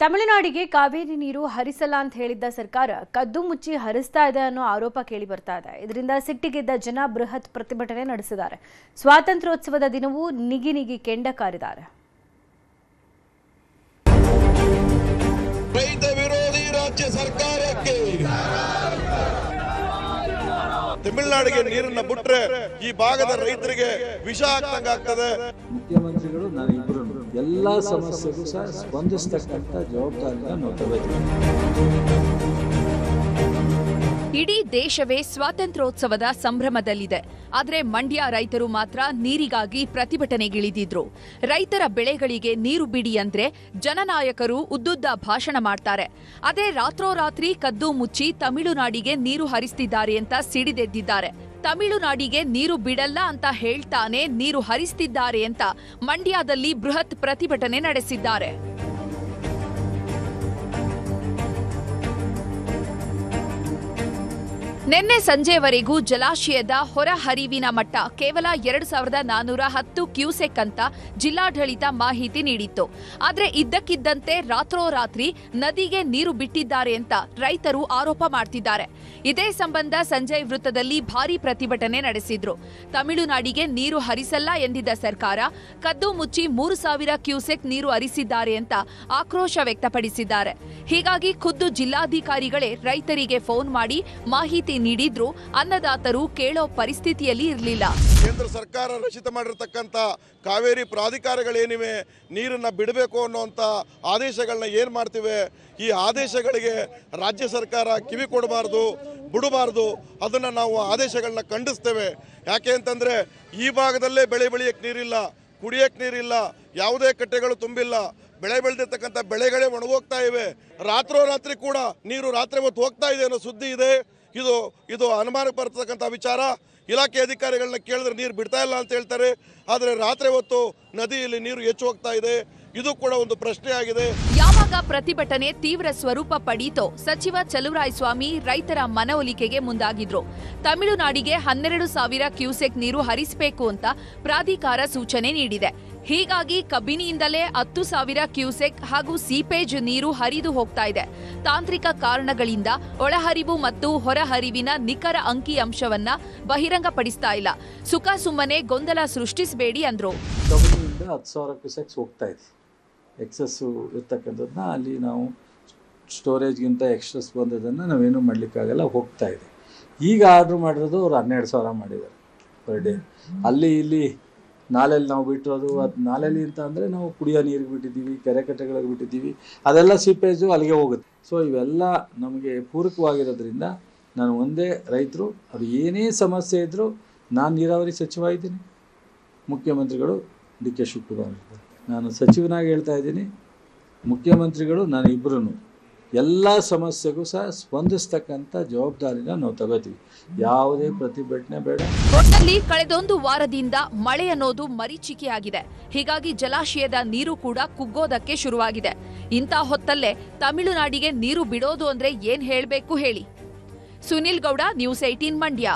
ತಮಿಳುನಾಡಿಗೆ ಕಾವೇರಿ ನೀರು ಹರಿಸಲ್ಲ ಅಂತ ಹೇಳಿದ್ದ ಸರ್ಕಾರ ಕದ್ದು ಮುಚ್ಚಿ ಹರಿಸ್ತಾ ಇದೆ ಅನ್ನೋ ಆರೋಪ ಕೇಳಿ ಬರ್ತಾ ಇದೆ. ಇದರಿಂದ ಸಿಟ್ಟಿಗೆದ್ದ ಜನ ಬೃಹತ್ ಪ್ರತಿಭಟನೆ ನಡೆಸಿದ್ದಾರೆ. ಸ್ವಾತಂತ್ರ್ಯೋತ್ಸವದ ದಿನವೂ ನಿಗಿ ಕೆಂಡ ಕಾರಿದ್ದಾರೆ. ರೈತ ವಿರೋಧಿ ರಾಜ್ಯ ಸರ್ಕಾರಕ್ಕೆ ತಮಿಳುನಾಡಿಗೆ ನೀರನ್ನ ಬಿಟ್ರೆ ಈ ಭಾಗದ ರೈತರಿಗೆ ವಿಷ ಆಗ್ತದೆ. ಮುಖ್ಯಮಂತ್ರಿಗಳು ನಾವಿಬ್ಬರು ಎಲ್ಲಾ ಸಮಸ್ಯೆಗೂ ಸಹ ಸ್ಪಂದಿಸತಕ್ಕಂತ ಜವಾಬ್ದಾರಿನ ನಾವು ತಗೋತೀವಿ. ಇಡೀ ದೇಶವೇ ಸ್ವಾತಂತ್ರ್ಯೋತ್ಸವದ ಸಂಭ್ರಮದಲ್ಲಿದೆ. ಆದರೆ ಮಂಡ್ಯ ರೈತರು ಮಾತ್ರ ನೀರಿಗಾಗಿ ಪ್ರತಿಭಟನೆಗಿಳಿದಿದ್ರು. ರೈತರ ಬೆಳೆಗಳಿಗೆ ನೀರು ಬಿಡಿ ಅಂದ್ರೆ ಜನನಾಯಕರು ಉದ್ದುದ್ದ ಭಾಷಣ ಮಾಡ್ತಾರೆ. ಅದೇ ರಾತ್ರೋರಾತ್ರಿ ಕದ್ದು ಮುಚ್ಚಿ ತಮಿಳುನಾಡಿಗೆ ನೀರು ಹರಿಸ್ತಿದ್ದಾರೆ ಅಂತ ಸಿಡಿದೆದ್ದಿದ್ದಾರೆ. ತಮಿಳುನಾಡಿಗೆ ನೀರು ಬಿಡಲ್ಲ ಅಂತ ಹೇಳ್ತಾನೆ ನೀರು ಹರಿಸ್ತಿದ್ದಾರೆ ಅಂತ ಮಂಡ್ಯದಲ್ಲಿ ಬೃಹತ್ ಪ್ರತಿಭಟನೆ ನಡೆಸಿದ್ದಾರೆ. ನಿನ್ನೆ ಸಂಜೆವರೆಗೂ ಜಲಾಶಯದ ಹೊರ ಹರಿವಿನ ಮಟ್ಟ ಕೇವಲ 2410 ಕ್ಯೂಸೆಕ್ ಅಂತ ಜಿಲ್ಲಾಡಳಿತ ಮಾಹಿತಿ ನೀಡಿತ್ತು. ಆದರೆ ಇದ್ದಕ್ಕಿದ್ದಂತೆ ರಾತ್ರೋರಾತ್ರಿ ನದಿಗೆ ನೀರು ಬಿಟ್ಟಿದ್ದಾರೆ ಅಂತ ರೈತರು ಆರೋಪ ಮಾಡ್ತಿದ್ದಾರೆ. ಇದೇ ಸಂಬಂಧ ಸಂಜಯ್ ವೃತ್ತದಲ್ಲಿ ಭಾರೀ ಪ್ರತಿಭಟನೆ ನಡೆಸಿದ್ರು. ತಮಿಳುನಾಡಿಗೆ ನೀರು ಹರಿಸಲ್ಲ ಎಂದಿದ್ದ ಸರ್ಕಾರ ಕದ್ದು ಮುಚ್ಚಿ 3000 ಕ್ಯೂಸೆಕ್ ನೀರು ಹರಿಸಿದ್ದಾರೆ ಅಂತ ಆಕ್ರೋಶ ವ್ಯಕ್ತಪಡಿಸಿದ್ದಾರೆ. ಹೀಗಾಗಿ ಖುದ್ದು ಜಿಲ್ಲಾಧಿಕಾರಿಗಳೇ ರೈತರಿಗೆ ಫೋನ್ ಮಾಡಿ ಮಾಹಿತಿ ನೀಡಿದ್ರು ಅನ್ನದಾತರು ಕೇಳೋ ಪರಿಸ್ಥಿತಿಯಲ್ಲಿ ಇರಲಿಲ್ಲ. ಕೇಂದ್ರ ಸರ್ಕಾರ ರಚಿತ ಮಾಡಿರತಕ್ಕಂತ ಕಾವೇರಿ ಪ್ರಾಧಿಕಾರಗಳೇನಿವೆ ನೀರನ್ನ ಬಿಡಬೇಕು ಅನ್ನುವಂತ ಆದೇಶಗಳನ್ನ ಏನ್ ಮಾಡ್ತಿವೆ, ಈ ಆದೇಶಗಳಿಗೆ ರಾಜ್ಯ ಸರ್ಕಾರ ಕಿವಿ ಕೊಡಬಾರ್ದು, ಬಿಡಬಾರ್ದು. ಅದನ್ನ ನಾವು ಆದೇಶಗಳನ್ನ ಖಂಡಿಸ್ತೇವೆ. ಯಾಕೆ ಅಂತಂದ್ರೆ ಈ ಭಾಗದಲ್ಲೇ ಬೆಳೆ ಬೆಳೆಯಕ್ಕೆ ನೀರಿಲ್ಲ, ಕುಡಿಯಕ್ಕೆ ನೀರಿಲ್ಲ, ಯಾವುದೇ ಕಟ್ಟೆಗಳು ತುಂಬಿಲ್ಲ, ಬೆಳೆ ಬೆಳೆದಿರ್ತಕ್ಕಂಥ ಬೆಳೆಗಳೇ ಒಣಗೋಗ್ತಾ ಇವೆ. ರಾತ್ರೋರಾತ್ರಿ ಕೂಡ ನೀರು ರಾತ್ರಿ ಹೊತ್ತು ಹೋಗ್ತಾ ಇದೆ ಅನ್ನೋ ಸುದ್ದಿ ಇದೆ. ಇದು ಅನುಮಾನಕ್ಕೆ ಬರ್ತಕ್ಕಂಥ ವಿಚಾರ. ಇಲಾಖೆ ಅಧಿಕಾರಿಗಳನ್ನ ಕೇಳಿದ್ರೆ ನೀರು ಬಿಡ್ತಾ ಇಲ್ಲ ಅಂತ ಹೇಳ್ತಾರೆ. ಆದರೆ ರಾತ್ರಿ ಹೊತ್ತು ನದಿಯಲ್ಲಿ ನೀರು ಹೆಚ್ಚು ಹೋಗ್ತಾ ಇದೆ. ಇದು ಕೂಡ ಒಂದು ಪ್ರಶ್ನೆ ಆಗಿದೆ. ಯಾವಾಗ ಪ್ರತಿಭಟನೆ ತೀವ್ರ ಸ್ವರೂಪ ಪಡೀತೋ ಸಚಿವ ಚಲುವರಾಯಸ್ವಾಮಿ ರೈತರ ಮನವೊಲಿಕೆಗೆ ಮುಂದಾಗಿದ್ರು. ತಮಿಳುನಾಡಿಗೆ 12,000 ಕ್ಯೂಸೆಕ್ ನೀರು ಹರಿಸಬೇಕು ಅಂತ ಪ್ರಾಧಿಕಾರ ಸೂಚನೆ ನೀಡಿದೆ. ಹೀಗಾಗಿ ಕಬಿನಿಯಿಂದಲೇ 10,000 ಕ್ಯೂಸೆಕ್ ಹಾಗೂ ಸೀಪೇಜ್ ನೀರು ಹರಿದು ಹೋಗ್ತಾ ಇದೆ. ತಾಂತ್ರಿಕ ಕಾರಣಗಳಿಂದ ಒಳಹರಿವು ಮತ್ತು ಹೊರಹರಿವಿನ ನಿಖರ ಅಂಕಿಅಂಶವನ್ನ ಬಹಿರಂಗಪಡಿಸ್ತಾ ಇಲ್ಲ. ಸುಮ್ಮನೆ ಗೊಂದಲ ಸೃಷ್ಟಿಸಬೇಡಿ ಅಂದ್ರು. 10,000 ಕ್ಯೂಸೆಕ್ಸ್ ಹೋಗ್ತಾ ಇದೆ. ಎಕ್ಸಸ್ ಇರ್ತಕ್ಕಂಥದ್ದನ್ನ ಅಲ್ಲಿ ನಾವು ಸ್ಟೋರೇಜ್ಗಿಂತ ಎಕ್ಸಸ್ ಬಂದದನ್ನು ನಾವೇನು ಮಾಡಲಿಕ್ಕಾಗಲ್ಲ, ಹೋಗ್ತಾ ಇದೆ. ಈಗ ಆರ್ಡ್ರ್ ಮಾಡಿರೋದು ಅವ್ರು 12,000 ಮಾಡಿದ್ದಾರೆ ಪರ್ ಡೇ. ಅಲ್ಲಿ ಇಲ್ಲಿ ನಾಲೆಯಲ್ಲಿ ನಾವು ಬಿಟ್ಟಿರೋದು, ಅದು ನಾಲೆಯಲ್ಲಿ ಅಂತ ಅಂದರೆ ನಾವು ಕುಡಿಯೋ ನೀರಿಗೆ ಬಿಟ್ಟಿದ್ದೀವಿ, ಕೆರೆ ಕಟ್ಟೆಗಳಿಗೆ ಬಿಟ್ಟಿದ್ದೀವಿ, ಅದೆಲ್ಲ ಸೀಪೇಜು ಅಲ್ಲಿಗೆ ಹೋಗುತ್ತೆ. ಸೊ ಇವೆಲ್ಲ ನಮಗೆ ಪೂರಕವಾಗಿರೋದ್ರಿಂದ ನಾನು ಒಂದೇ ರೈತರು, ಅದು ಏನೇ ಸಮಸ್ಯೆ ಇದ್ದರೂ ನಾನು ನೀರಾವರಿ ಸಚಿವ ಇದ್ದೀನಿ, ಮುಖ್ಯಮಂತ್ರಿಗಳು ಡಿ.ಕೆ. ಶಿವಕುಮಾರ್ ಇದ್ದಾರೆ. ನಾನು ಸಚಿವನಾಗಿ ಹೇಳ್ತಾ ಇದ್ದೀನಿ, ಮುಖ್ಯಮಂತ್ರಿಗಳು ನಾನು ಇಬ್ಬರೂ ಎಲ್ಲ ಸಮಸ್ಯೆಗೂ ಸಹ ಸ್ಪಂದಿಸ್ತಕ್ಕಂಥ ಜವಾಬ್ದಾರಿನ ನಾವು ತಗೋತೀವಿ. ಯಾವುದೇ ಪ್ರತಿಭಟನೆ ಬೇಡ. ಒಟ್ಟಲ್ಲಿ ಕಳೆದೊಂದು ವಾರದಿಂದ ಮಳೆ ಅನ್ನೋದು ಮರೀಚಿಕೆಯಾಗಿದೆ. ಹೀಗಾಗಿ ಜಲಾಶಯದ ನೀರು ಕೂಡ ಕುಗ್ಗೋದಕ್ಕೆ ಶುರುವಾಗಿದೆ. ಇಂಥ ಹೊತ್ತಲ್ಲೇ ತಮಿಳುನಾಡಿಗೆ ನೀರು ಬಿಡೋದು ಅಂದ್ರೆ ಏನ್ ಹೇಳಬೇಕು ಹೇಳಿ. ಸುನಿಲ್ ಗೌಡ, ನ್ಯೂಸ್ 18 ಮಂಡ್ಯ.